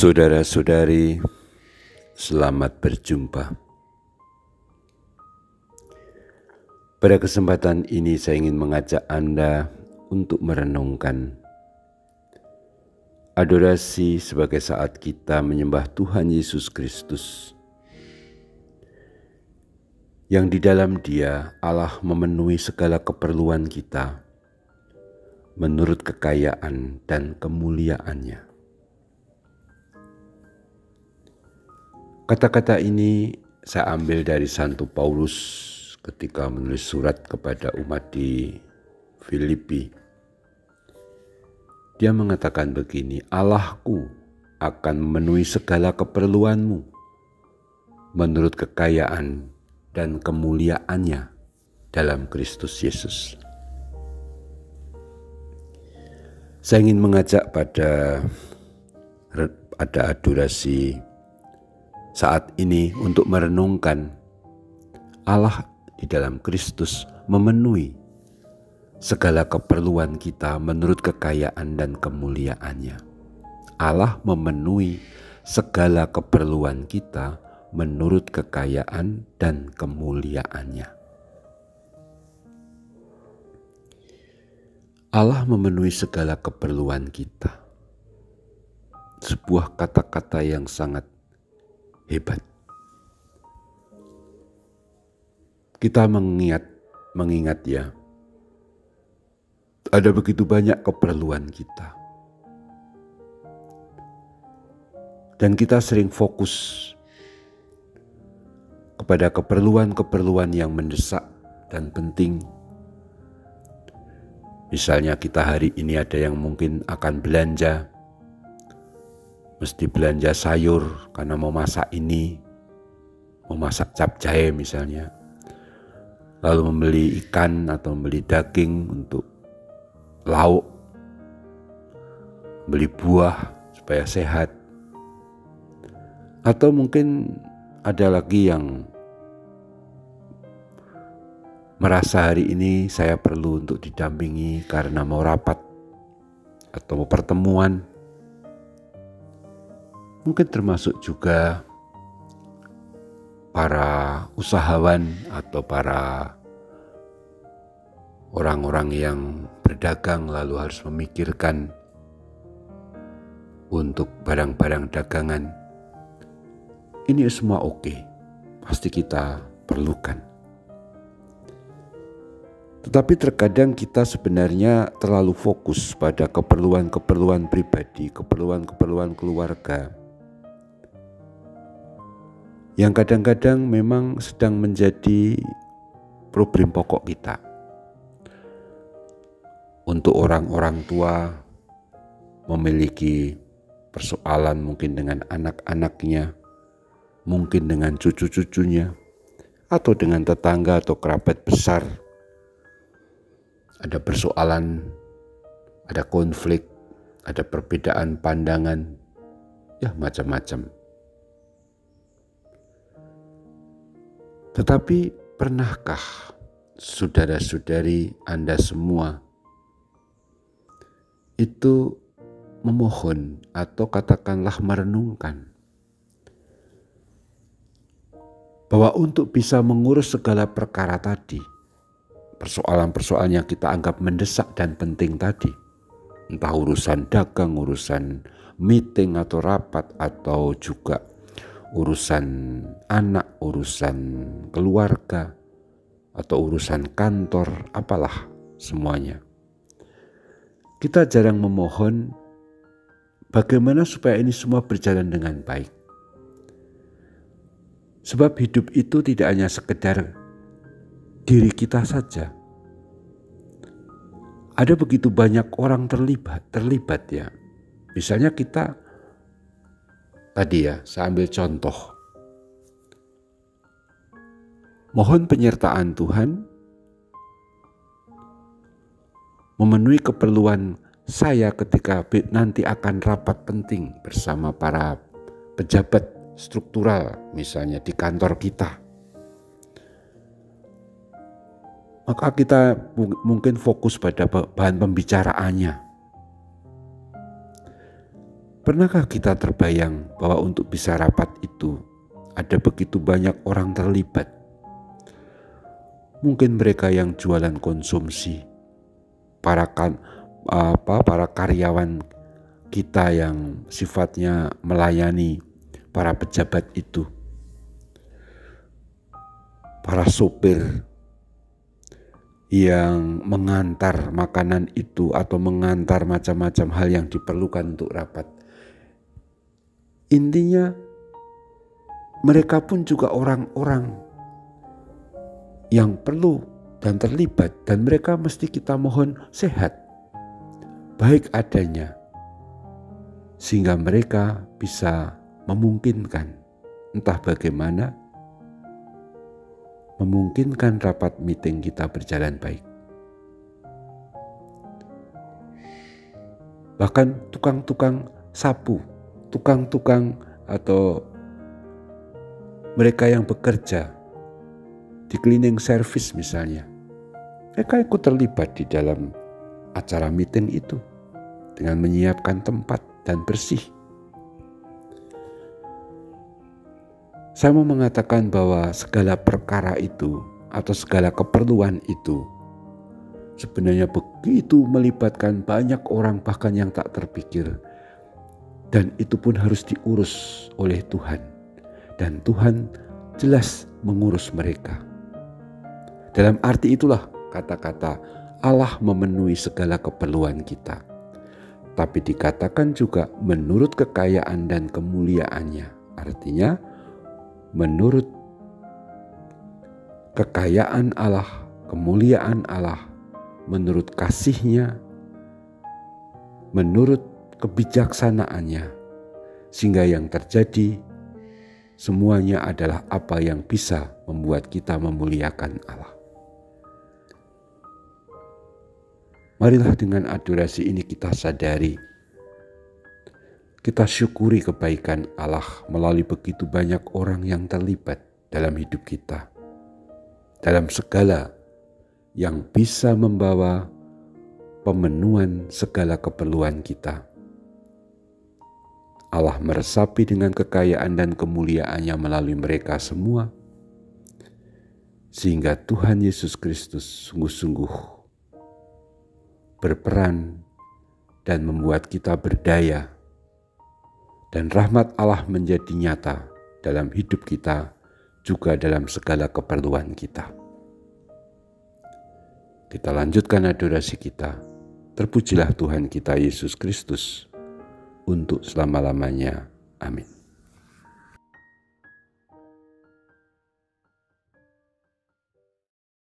Saudara-saudari, selamat berjumpa. Pada kesempatan ini saya ingin mengajak Anda untuk merenungkan adorasi sebagai saat kita menyembah Tuhan Yesus Kristus, yang di dalam Dia Allah memenuhi segala keperluan kita menurut kekayaan dan kemuliaan-Nya. Kata-kata ini saya ambil dari Santo Paulus ketika menulis surat kepada umat di Filipi. Dia mengatakan begini, Allahku akan memenuhi segala keperluanmu menurut kekayaan dan kemuliaan-Nya dalam Kristus Yesus. Saya ingin mengajak pada adorasi saat ini untuk merenungkan Allah di dalam Kristus memenuhi segala keperluan kita menurut kekayaan dan kemuliaan-Nya. Allah memenuhi segala keperluan kita menurut kekayaan dan kemuliaan-Nya. Allah memenuhi segala keperluan kita. Sebuah kata-kata yang sangat hebat. Kita mengingat ya, ada begitu banyak keperluan kita. Dan kita sering fokus kepada keperluan-keperluan yang mendesak dan penting. Misalnya kita hari ini ada yang mungkin akan belanja, mesti belanja sayur karena mau masak ini, mau masak capcay misalnya. Lalu membeli ikan atau membeli daging untuk lauk, beli buah supaya sehat. Atau mungkin ada lagi yang merasa hari ini saya perlu untuk didampingi karena mau rapat atau mau pertemuan. Mungkin termasuk juga para usahawan atau para orang-orang yang berdagang lalu harus memikirkan untuk barang-barang dagangan. Ini semua oke, pasti kita perlukan. Tetapi terkadang kita sebenarnya terlalu fokus pada keperluan-keperluan pribadi, keperluan-keperluan keluarga, yang kadang-kadang memang sedang menjadi problem pokok kita. Untuk orang-orang tua memiliki persoalan mungkin dengan anak-anaknya, mungkin dengan cucu-cucunya, atau dengan tetangga atau kerabat besar. Ada persoalan, ada konflik, ada perbedaan pandangan, ya macam-macam. Tetapi pernahkah saudara-saudari Anda semua itu memohon atau katakanlah merenungkan bahwa untuk bisa mengurus segala perkara tadi, persoalan-persoalan yang kita anggap mendesak dan penting tadi, entah urusan dagang, urusan meeting atau rapat, atau juga urusan anak, urusan keluarga, atau urusan kantor, apalah semuanya. Kita jarang memohon bagaimana supaya ini semua berjalan dengan baik. Sebab hidup itu tidak hanya sekedar diri kita saja. Ada begitu banyak orang terlibat ya. Misalnya kita tadi ya, saya ambil contoh. Mohon penyertaan Tuhan memenuhi keperluan saya ketika nanti akan rapat penting bersama para pejabat struktural misalnya di kantor kita. Maka kita mungkin fokus pada bahan pembicaraannya. Pernahkah kita terbayang bahwa untuk bisa rapat itu ada begitu banyak orang terlibat? Mungkin mereka yang jualan konsumsi, para karyawan kita yang sifatnya melayani para pejabat itu, para sopir yang mengantar makanan itu atau mengantar macam-macam hal yang diperlukan untuk rapat. Intinya mereka pun juga orang-orang yang perlu dan terlibat, dan mereka mesti kita mohon sehat, baik adanya, sehingga mereka bisa memungkinkan entah bagaimana memungkinkan rapat meeting kita berjalan baik. Bahkan tukang-tukang sapu, tukang-tukang atau mereka yang bekerja di cleaning service misalnya, mereka ikut terlibat di dalam acara meeting itu dengan menyiapkan tempat dan bersih. Saya mau mengatakan bahwa segala perkara itu atau segala keperluan itu sebenarnya begitu melibatkan banyak orang, bahkan yang tak terpikir. Dan itu pun harus diurus oleh Tuhan. Dan Tuhan jelas mengurus mereka. Dalam arti itulah kata-kata Allah memenuhi segala keperluan kita. Tapi dikatakan juga menurut kekayaan dan kemuliaannya. Artinya menurut kekayaan Allah, kemuliaan Allah, menurut kasih-Nya, menurut kebijaksanaannya, sehingga yang terjadi semuanya adalah apa yang bisa membuat kita memuliakan Allah. Marilah dengan adorasi ini kita sadari, kita syukuri kebaikan Allah melalui begitu banyak orang yang terlibat dalam hidup kita, dalam segala yang bisa membawa pemenuhan segala keperluan kita. Allah meresapi dengan kekayaan dan kemuliaannya melalui mereka semua, sehingga Tuhan Yesus Kristus sungguh-sungguh berperan dan membuat kita berdaya, dan rahmat Allah menjadi nyata dalam hidup kita, juga dalam segala keperluan kita. Kita lanjutkan adorasi kita. Terpujilah Tuhan kita Yesus Kristus untuk selama-lamanya. Amin.